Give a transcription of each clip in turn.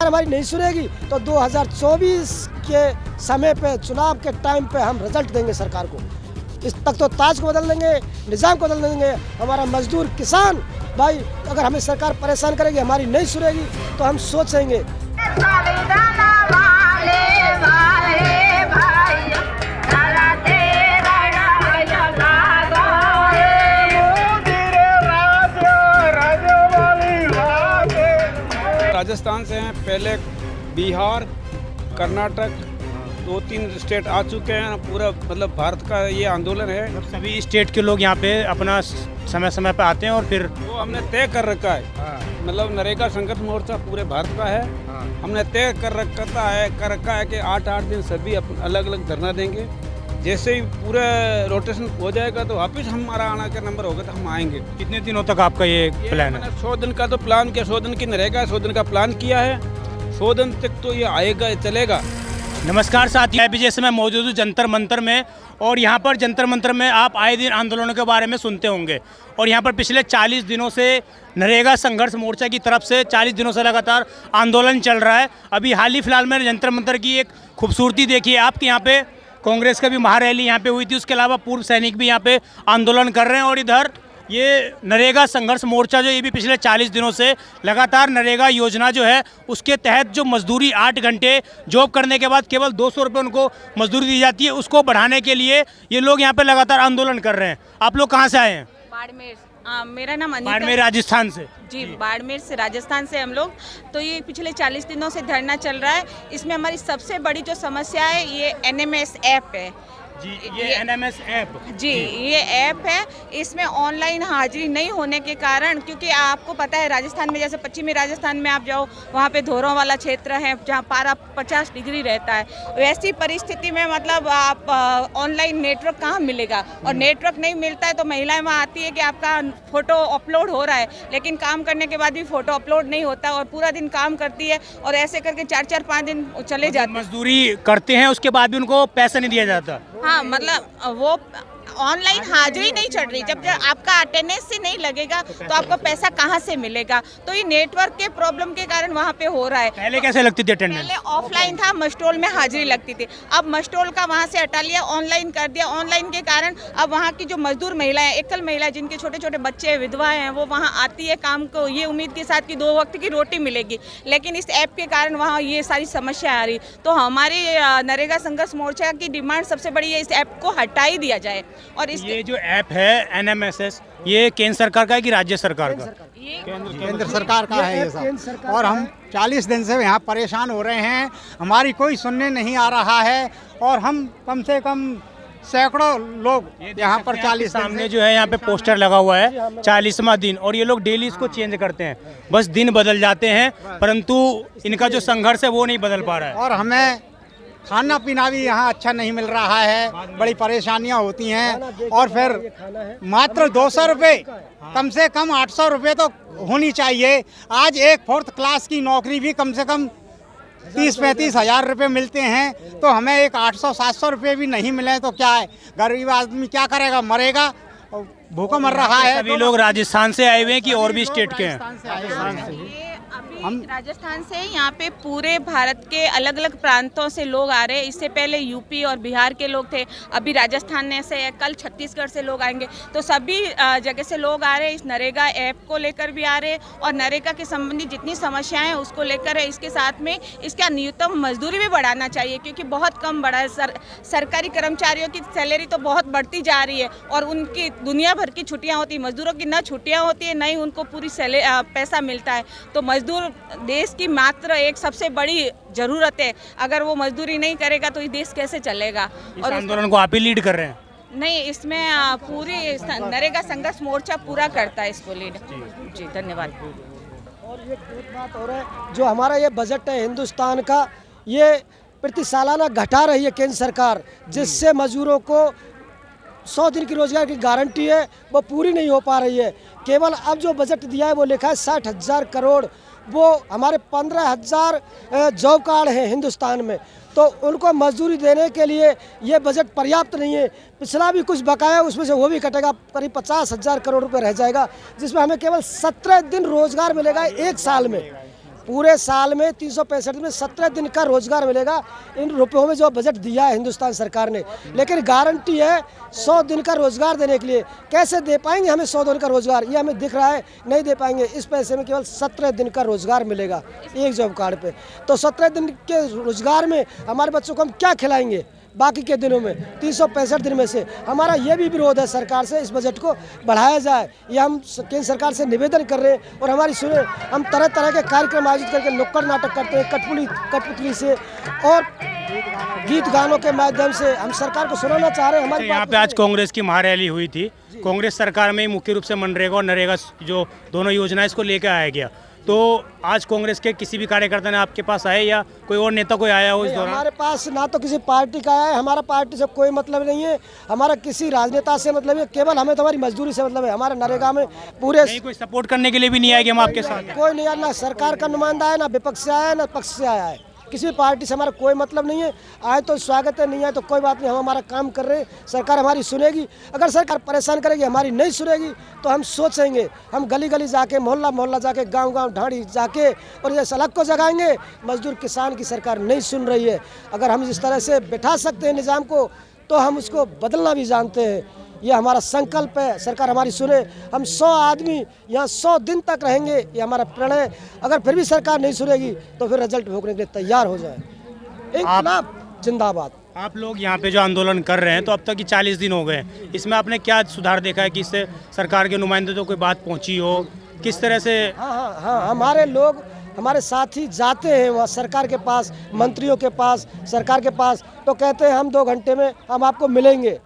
हमारी नहीं सुनेगी तो 2024 के समय पे, चुनाव के टाइम पे हम रिजल्ट देंगे सरकार को। इस तक तो ताज को बदल देंगे, निज़ाम को बदल देंगे। हमारा मजदूर किसान भाई अगर हमें सरकार परेशान करेगी, हमारी नहीं सुनेगी तो हम सोचेंगे। राजस्थान से हैं, पहले बिहार, कर्नाटक, 2-3 स्टेट आ चुके हैं। पूरा मतलब भारत का ये आंदोलन है। सभी स्टेट के लोग यहाँ पे अपना समय समय पे आते हैं और फिर वो हमने तय कर रखा है। मतलब नरेगा संघर्ष मोर्चा पूरे भारत का है। हमने तय कर रखा है कि 8-8 दिन सभी अलग अलग धरना देंगे। जैसे ही पूरा रोटेशन हो जाएगा तो वापस हमारा आना का नंबर होगा तो हम आएंगे। कितने दिनों तक आपका ये प्लान है? 100 दिन का तो प्लान किया, 100 दिन की नरेगा 100 दिन का प्लान किया है। 100 दिन तक तो ये आएगा, चलेगा। नमस्कार साथियों, अभी जैसे मैं मौजूद हूँ जंतर मंतर में, और यहाँ पर जंतर मंतर में आप आए दिन आंदोलनों के बारे में सुनते होंगे। और यहाँ पर पिछले 40 दिनों से नरेगा संघर्ष मोर्चा की तरफ से 40 दिनों से लगातार आंदोलन चल रहा है। अभी हाल ही फिलहाल मैंने जंतर मंतर की एक खूबसूरती देखी है। आपके यहाँ पे कांग्रेस का भी महारैली यहाँ पे हुई थी, उसके अलावा पूर्व सैनिक भी यहाँ पे आंदोलन कर रहे हैं। और इधर ये नरेगा संघर्ष मोर्चा जो ये भी पिछले 40 दिनों से लगातार नरेगा योजना जो है उसके तहत जो मजदूरी 8 घंटे जॉब करने के बाद केवल 200 रुपये उनको मजदूरी दी जाती है, उसको बढ़ाने के लिए ये लोग यहाँ पे लगातार आंदोलन कर रहे हैं। आप लोग कहाँ से आए हैं? बाड़मेर। मेरा नाम अनीता। बाड़मेर राजस्थान से? जी, बाड़मेर से, राजस्थान से हम लोग। तो ये पिछले 40 दिनों से धरना चल रहा है। इसमें हमारी सबसे बड़ी जो समस्या है ये NMS ऐप है। जी, ये NMS ऐप जी, ये ऐप है। इसमें ऑनलाइन हाजिरी नहीं होने के कारण, क्योंकि आपको पता है राजस्थान में, जैसे पश्चिमी राजस्थान में आप जाओ वहाँ पे धोरों वाला क्षेत्र है जहाँ पारा 50 डिग्री रहता है। वैसी परिस्थिति में मतलब आप ऑनलाइन नेटवर्क कहाँ मिलेगा, और नेटवर्क नहीं मिलता है तो महिलाएं वहाँ आती है कि आपका फ़ोटो अपलोड हो रहा है, लेकिन काम करने के बाद भी फ़ोटो अपलोड नहीं होता और पूरा दिन काम करती है और ऐसे करके 4-4-5 दिन चले जाते हैं। मजदूरी करते हैं उसके बाद भी उनको पैसा नहीं दिया जाता। हाँ, मतलब वो ऑनलाइन हाजिरी नहीं चढ़ रही। जब आपका अटेंडेंस ही नहीं लगेगा तो आपको पैसा कहाँ से मिलेगा? तो ये नेटवर्क के प्रॉब्लम के कारण वहाँ पे हो रहा है। पहले कैसे लगती थी अटेंडेंस? पहले ऑफलाइन था, मस्टोल में हाजिरी लगती थी। अब मस्टोल का वहाँ से हटा लिया, ऑनलाइन कर दिया। ऑनलाइन के कारण अब वहाँ की जो मजदूर महिलाएं, एकल महिलाएं जिनके छोटे छोटे बच्चे, विधवाएं हैं, वो वहाँ आती है काम को ये उम्मीद के साथ कि 2 वक्त की रोटी मिलेगी, लेकिन इस ऐप के कारण वहाँ ये सारी समस्या आ रही। तो हमारी नरेगा संघर्ष मोर्चा की डिमांड सबसे बड़ी है, इस ऐप को हटा ही दिया जाए। और ये जो ऐप है NMSS, ये केंद्र सरकार का है कि राज्य सरकार का? केंद्र सरकार का है ये सब। और हम 40 दिन से यहाँ परेशान हो रहे हैं, हमारी कोई सुनने नहीं आ रहा है। और हम कम से कम सैकड़ों लोग यहाँ पर 40 सामने जो है यहाँ पे पोस्टर लगा हुआ है 40वां दिन, और ये लोग डेली इसको चेंज करते हैं। बस दिन बदल जाते हैं परंतु इनका जो संघर्ष है वो नहीं बदल पा रहा है। और हमें खाना पीना भी यहाँ अच्छा नहीं मिल रहा है, बड़ी परेशानियाँ होती हैं। और फिर मात्र 200 रुपये, कम से कम 800 रुपये तो होनी चाहिए। आज एक 4th क्लास की नौकरी भी कम से कम 30-35 हज़ार रुपये मिलते हैं, तो हमें एक 800-700 रुपये भी नहीं मिले तो क्या है? गरीब आदमी क्या करेगा? मरेगा, भूखा मर रहा है। सभी लोग राजस्थान से आए हुए हैं कि और भी स्टेट के हैं? हम राजस्थान से, यहाँ पे पूरे भारत के अलग अलग प्रांतों से लोग आ रहे हैं। इससे पहले यूपी और बिहार के लोग थे, अभी राजस्थान से है, कल छत्तीसगढ़ से लोग आएंगे। तो सभी जगह से लोग आ रहे हैं। इस नरेगा ऐप को लेकर भी आ रहे हैं और नरेगा के संबंधी जितनी समस्याएं हैं उसको लेकर है। इसके साथ में इसका न्यूनतम मजदूरी भी बढ़ाना चाहिए, क्योंकि बहुत कम बढ़ा है। सरकारी कर्मचारियों की सैलरी तो बहुत बढ़ती जा रही है और उनकी दुनिया भर की छुट्टियाँ होती है। मजदूरों की ना छुट्टियाँ होती है, ना ही उनको पूरी पैसा मिलता है। तो मजदूर देश की मात्र एक सबसे बड़ी जरूरत है। अगर वो मजदूरी नहीं करेगा तो ये देश कैसे चलेगा? और आंदोलन को आप ही लीड कर रहे हैं? नहीं, इसमें पूरी नरेगा संघर्ष मोर्चा पूरा करता है इसको लीड। जी, धन्यवाद। और एक बात और है, जो हमारा ये बजट है हिंदुस्तान का, ये प्रति सालाना घटा रही है केंद्र सरकार, जिससे मजदूरों को 100 दिन की रोजगार की गारंटी है वो पूरी नहीं हो पा रही है। केवल अब जो बजट दिया है वो लिखा है 60,000 करोड़। वो हमारे 15,000 जॉब कार्ड हैं हिंदुस्तान में, तो उनको मजदूरी देने के लिए ये बजट पर्याप्त नहीं है। पिछला भी कुछ बकाया उसमें से वो भी कटेगा, करीब 50,000 करोड़ रुपए रह जाएगा, जिसमें हमें केवल 17 दिन रोजगार मिलेगा 1 साल में। पूरे साल में 365 दिन में 17 दिन का रोजगार मिलेगा इन रुपयों में जो बजट दिया है हिंदुस्तान सरकार ने। लेकिन गारंटी है 100 दिन का रोजगार देने के लिए। कैसे दे पाएंगे हमें 100 दिन का रोजगार, ये हमें दिख रहा है, नहीं दे पाएंगे। इस पैसे में केवल 17 दिन का रोजगार मिलेगा एक जॉब कार्ड पे। तो 17 दिन के रोजगार में हमारे बच्चों को हम क्या खिलाएंगे बाकी के दिनों में? 365 दिन में से हमारा ये भी विरोध है सरकार से, इस बजट को बढ़ाया जाए। ये हम केंद्र सरकार से निवेदन कर रहे हैं और हमारी सुने। हम तरह तरह के कार्यक्रम आयोजित करके नुक्कड़ नाटक करते हैं, कठपुतली से और गीत गानों के माध्यम से हम सरकार को सुनाना चाह रहे हैं। हमारी यहाँ पे आज कांग्रेस की महारैली हुई थी। कांग्रेस सरकार में ही मुख्य रूप से मनरेगा और नरेगा जो दोनों योजना इसको लेकर आया गया। तो आज कांग्रेस के किसी भी कार्यकर्ता ने आपके पास आए या कोई और नेता कोई आया हो इस दौरान? हमारे पास ना तो किसी पार्टी का आया है, हमारा पार्टी से कोई मतलब नहीं है, हमारा किसी राजनेता से मतलब है, केवल हमें तो हमारी मजदूरी से मतलब है। हमारे नरेगा में पूरे नहीं, कोई सपोर्ट करने के लिए भी नहीं आएगी हम आपके साथ? कोई नहीं आया, ना सरकार का नुमाइंदा है, ना विपक्ष से आया है, ना पक्ष से आया है। किसी भी पार्टी से हमारा कोई मतलब नहीं है। आए तो स्वागत है, नहीं आए तो कोई बात नहीं। हम हमारा काम कर रहे हैं, सरकार हमारी सुनेगी। अगर सरकार परेशान करेगी, हमारी नहीं सुनेगी, तो हम सोचेंगे, हम गली गली जाके, मोहल्ला मोहल्ला जाके, गांव गांव ढाणी जाके और ये सड़क को जगाएंगे। मजदूर किसान की सरकार नहीं सुन रही है। अगर हम इस तरह से बिठा सकते हैं निज़ाम को, तो हम उसको बदलना भी जानते हैं। ये हमारा संकल्प है, सरकार हमारी सुने। हम 100 आदमी यहाँ 100 दिन तक रहेंगे, ये हमारा प्रण है। अगर फिर भी सरकार नहीं सुनेगी तो फिर रिजल्ट भोगने के लिए तैयार हो जाए। इंकलाब जिंदाबाद। आप लोग यहाँ पे जो आंदोलन कर रहे हैं, तो अब तक की 40 दिन हो गए, इसमें आपने क्या सुधार देखा है कि इससे सरकार के नुमाइंदे तो कोई बात पहुँची हो? किस तरह से? हाँ, हमारे लोग, हमारे साथी जाते हैं वहाँ सरकार के पास, मंत्रियों के पास, सरकार के पास, तो कहते हैं हम 2 घंटे में हम आपको मिलेंगे,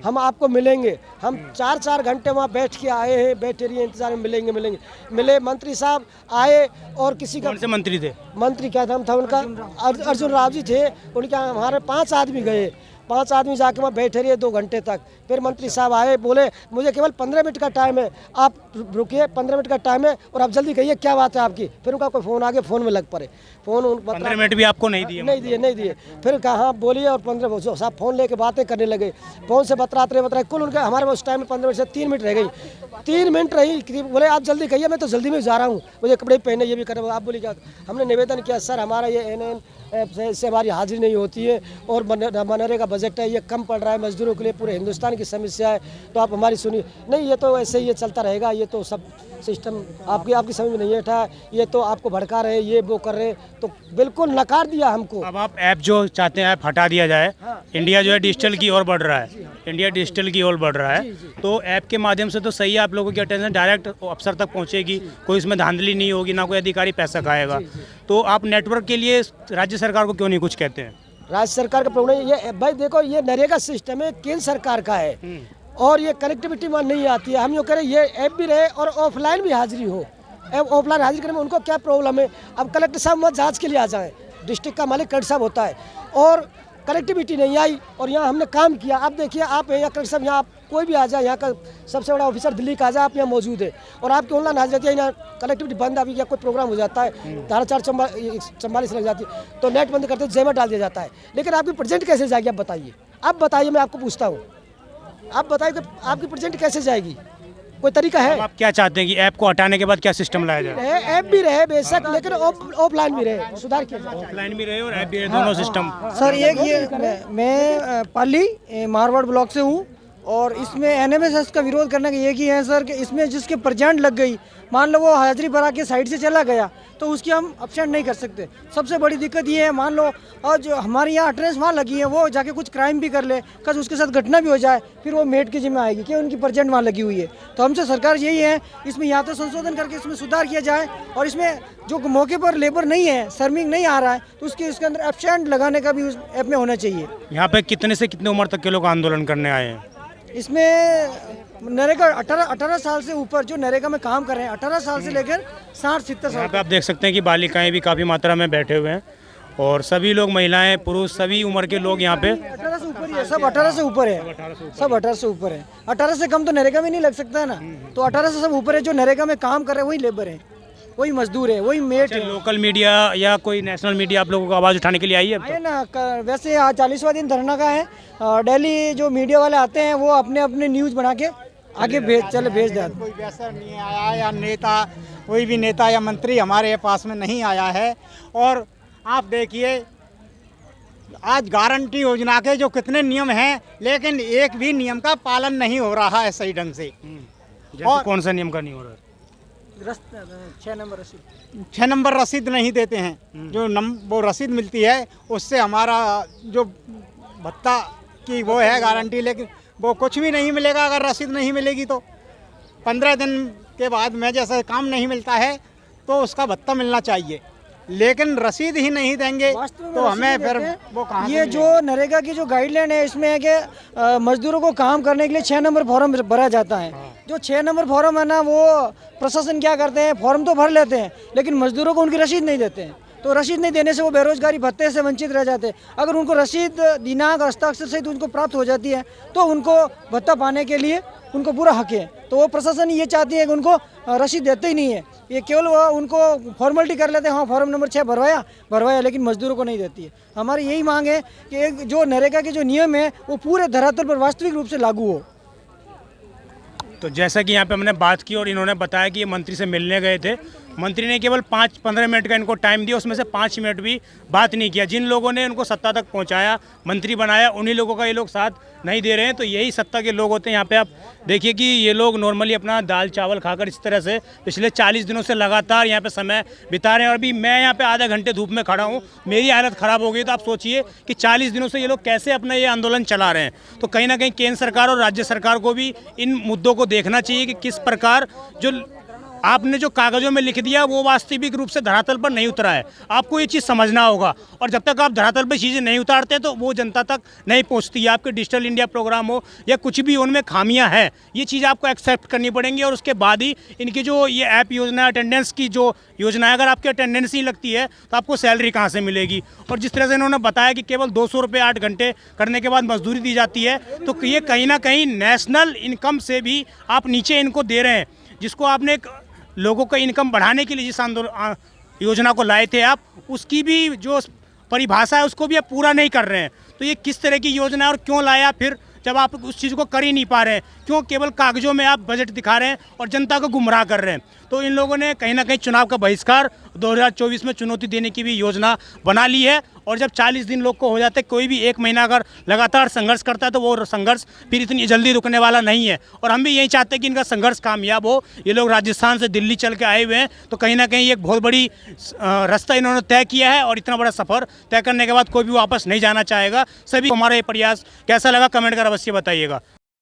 हम आपको मिलेंगे। हम 4-4 घंटे वहाँ बैठ के आए हैं, बैठे रहिए इंतजार में, मिलेंगे। मिले मंत्री साहब आए और किसी का। कौन से मंत्री थे? मंत्री क्या नाम था उनका? अर्जुन राव जी थे। उनके हमारे 5 आदमी गए, 5 आदमी जाके वहाँ बैठे रहिए 2 घंटे तक। फिर मंत्री साहब आए, बोले मुझे केवल 15 मिनट का टाइम है, आप रुकिए, 15 मिनट का टाइम है और आप जल्दी कहिए क्या बात है आपकी। फिर उनका कोई फ़ोन आ गया, फ़ोन में लग पड़े। फ़ोन 15 मिनट भी आपको नहीं दिए? नहीं दिए। फिर कहा बोलिए और 15 साहब फ़ोन लेके बातें करने लगे। फ़ोन से बतराते कुल उनके हमारे उस टाइम में 15 मिनट से 3 मिनट रह गई। 3 मिनट रही, बोले आप जल्दी कहिए, मैं तो जल्दी में जा रहा हूँ, मुझे कपड़े पहने, ये भी करे। आप बोली क्या? हमने निवेदन किया, सर हमारा ये NN से हमारी हाजिरी नहीं होती है और मनरेगा बजट है, ये कम पड़ रहा है मजदूरों के लिए, पूरे हिंदुस्तान की समस्या है, तो आप हमारी सुनिए। नहीं, ये तो ऐसे ही ये चलता रहेगा, ये तो सब सिस्टम आपकी समझ में नहीं बैठा, ये तो आपको भड़का रहे, ये वो कर रहे, तो बिल्कुल नकार दिया हमको। अब आप ऐप जो चाहते हैं ऐप हटा दिया जाए। इंडिया जो है डिजिटल की ओर बढ़ रहा है, इंडिया डिजिटल की ओर बढ़ रहा है, तो ऐप के माध्यम से तो सही है, आप लोगों की अटेंशन डायरेक्ट अफसर तक पहुंचेगी, कोई इसमें धांधली नहीं होगी, ना कोई अधिकारी पैसा खाएगा। तो आप नेटवर्क के लिए राज्य सरकार को क्यों नहीं कुछ कहते हैं? राज्य सरकार का प्रॉब्लम ये भाई देखो, ये नरेगा सिस्टम है, केंद्र सरकार का है और ये कनेक्टिविटी वहाँ नहीं आती है। हम यूँ करें ये ऐप भी रहे और ऑफलाइन भी हाजिरी हो। ऑफलाइन हाजिरी करने में उनको क्या प्रॉब्लम है? अब कलेक्टर साहब वहाँ जांच के लिए आ जाएं, डिस्ट्रिक्ट का मालिक कलेक्टर साहब होता है और कनेक्टिविटी नहीं आई और यहाँ हमने काम किया। अब देखिए आप या कलेक्टर साहब, यहाँ कोई भी आ जाए, यहाँ का सबसे बड़ा ऑफिसर दिल्ली का आ जाए, आप यहाँ मौजूद है और आपकी ऑनलाइन हाजिरी है, यहाँ कनेक्टिविटी बंद, अभी या कोई प्रोग्राम हो जाता है, धारा 444 लग जाती है तो नेट बंद करते जेवर डाल दिया जाता है। लेकिन आपकी प्रेजेंट कैसे जाएगी? आप बताइए, मैं आपको पूछता हूँ, आप बताइए कि आपकी प्रेजेंट कैसे जाएगी? कोई तरीका है? आप क्या चाहते हैं कि ऐप को हटाने के बाद क्या सिस्टम लाया जाए? ऐप भी रहे बेशक, लेकिन ऑफलाइन भी रहे, सुधार किया जाए। ऑफलाइन भी रहे और ऐप भी रहे, दोनों सिस्टम। सर ये मैं पाली मारवाड़ ब्लॉक से हूँ और इसमें NMSS का विरोध करने का एक ही है सर कि इसमें जिसके प्रेजेंट लग गई, मान लो वो हाजिरी भरा के साइड से चला गया, तो उसकी हम अपसेंट नहीं कर सकते। सबसे बड़ी दिक्कत ये है, मान लो और जो हमारे यहाँ अटेंडेंस वहाँ लगी है, वो जाके कुछ क्राइम भी कर ले, कल उसके साथ घटना भी हो जाए, फिर वो मेट की जिम्मे आएगी कि उनकी प्रेजेंट वहाँ लगी हुई है। तो हमसे सरकार यही है, इसमें या तो संशोधन करके इसमें सुधार किया जाए और इसमें जो मौके पर लेबर नहीं है, श्रमिक नहीं आ रहा है, तो इसके अंदर अपसेंट लगाने का भी उस ऐप में होना चाहिए। यहाँ पे कितने से कितने उम्र तक के लोग आंदोलन करने आए हैं? इसमें नरेगा 18 साल से ऊपर जो नरेगा में काम कर रहे हैं, 18 साल से लेकर 60-70 साल। यहाँ पे आप देख सकते हैं कि बालिकाएं भी काफ़ी मात्रा में बैठे हुए हैं और सभी लोग, महिलाएं, पुरुष, सभी उम्र के लोग यहाँ पे। 18 से ऊपर ही है, सब 18 से ऊपर है, सब 18 से ऊपर है। 18 से कम तो नरेगा में नहीं लग सकता है ना, तो 18 से सब ऊपर है। जो नरेगा में काम कर रहे हैं वही लेबर है, वही मजदूर है, वही मेट है। लोकल मीडिया या कोई नेशनल मीडिया आप लोगों को आवाज़ उठाने के लिए आई है? है ना, वैसे आज 40वां दिन धरना का है। डेली जो मीडिया वाले आते हैं वो अपने न्यूज़ बना के आगे भेज देते। कोई वैसा नहीं आया या नेता कोई भी नेता या मंत्री हमारे पास में नहीं आया है। और आप देखिए आज गारंटी योजना के जो कितने नियम हैं, लेकिन एक भी नियम का पालन नहीं हो रहा है सही ढंग से। जैसे कौन सा नियम का नहीं हो रहा है? 6 नंबर रसीद 6 नंबर रसीद नहीं देते हैं। जो वो रसीद मिलती है उससे हमारा जो भत्ता की वो है गारंटी, लेकिन वो कुछ भी नहीं मिलेगा अगर रसीद नहीं मिलेगी तो। 15 दिन के बाद में जैसे काम नहीं मिलता है तो उसका भत्ता मिलना चाहिए, लेकिन रसीद ही नहीं देंगे तो हमें फिर वो कहाँ से ये जो नरेगा की जो गाइडलाइन है इसमें है कि मजदूरों को काम करने के लिए 6 नंबर फॉर्म भरा जाता है। जो 6 नंबर फॉर्म है ना, वो प्रशासन क्या करते हैं, फॉर्म तो भर लेते हैं लेकिन मजदूरों को उनकी रसीद नहीं देते हैं। तो रसीद नहीं देने से वो बेरोजगारी भत्ते से वंचित रह जाते हैं। अगर उनको रसीद दिनांक और हस्ताक्षर सहित उनको प्राप्त हो जाती है तो उनको भत्ता पाने के लिए उनको पूरा हक है। तो वो प्रशासन ये चाहती है कि उनको रसीद देते ही नहीं है, ये केवल वो उनको फॉर्मेलिटी कर लेते हैं। हाँ, फॉर्म नंबर 6 भरवाया लेकिन मजदूरों को नहीं देती है। हमारी यही मांग है कि एक जो नरेगा के जो नियम है वो पूरे धरातल पर वास्तविक रूप से लागू हो। तो जैसा कि यहाँ पे हमने बात की और इन्होंने बताया कि ये मंत्री से मिलने गए थे, मंत्री ने केवल 5-15 मिनट का इनको टाइम दिया, उसमें से 5 मिनट भी बात नहीं किया। जिन लोगों ने उनको सत्ता तक पहुँचाया, मंत्री बनाया, उन्हीं लोगों का ये लोग साथ नहीं दे रहे हैं। तो यही सत्ता के लोग होते हैं। यहाँ पे आप देखिए कि ये लोग नॉर्मली अपना दाल चावल खाकर इस तरह से पिछले 40 दिनों से लगातार यहाँ पे समय बिता रहे हैं। और अभी मैं यहाँ पे आधे घंटे धूप में खड़ा हूँ, मेरी हालत ख़राब हो गई। तो आप सोचिए कि 40 दिनों से ये लोग कैसे अपना ये आंदोलन चला रहे हैं। तो कहीं ना कहीं केंद्र सरकार और राज्य सरकार को भी इन मुद्दों को देखना चाहिए कि किस प्रकार जो आपने जो कागजों में लिख दिया वो वास्तविक रूप से धरातल पर नहीं उतरा है। आपको ये चीज़ समझना होगा। और जब तक आप धरातल पर चीज़ें नहीं उतारते तो वो जनता तक नहीं पहुंचती है। आपके डिजिटल इंडिया प्रोग्राम हो या कुछ भी, उनमें खामियां हैं, ये चीज़ आपको एक्सेप्ट करनी पड़ेंगी। और उसके बाद ही इनकी जो ये ऐप योजना, अटेंडेंस की जो योजना है, अगर आपकी अटेंडेंस ही लगती है तो आपको सैलरी कहाँ से मिलेगी। और जिस तरह से इन्होंने बताया कि केवल 200 रुपये 8 घंटे करने के बाद मजदूरी दी जाती है, तो ये कहीं ना कहीं नेशनल इनकम से भी आप नीचे इनको दे रहे हैं। जिसको आपने लोगों का इनकम बढ़ाने के लिए जिस आंदोलन योजना को लाए थे आप, उसकी भी जो परिभाषा है उसको भी आप पूरा नहीं कर रहे हैं। तो ये किस तरह की योजना है और क्यों लाया फिर, जब आप उस चीज़ को कर ही नहीं पा रहे हैं? क्यों केवल कागजों में आप बजट दिखा रहे हैं और जनता को गुमराह कर रहे हैं? तो इन लोगों ने कहीं ना कहीं चुनाव का बहिष्कार 2024 में चुनौती देने की भी योजना बना ली है। और जब 40 दिन लोग को हो जाते, कोई भी 1 महीना अगर लगातार संघर्ष करता है तो वो संघर्ष फिर इतनी जल्दी रुकने वाला नहीं है। और हम भी यही चाहते हैं कि इनका संघर्ष कामयाब हो। ये लोग राजस्थान से दिल्ली चल के आए हुए हैं, तो कहीं ना कहीं एक बहुत बड़ी रास्ता इन्होंने तय किया है। और इतना बड़ा सफ़र तय करने के बाद कोई भी वापस नहीं जाना चाहेगा। सभी हमारा ये प्रयास कैसा लगा कमेंट कर अवश्य बताइएगा।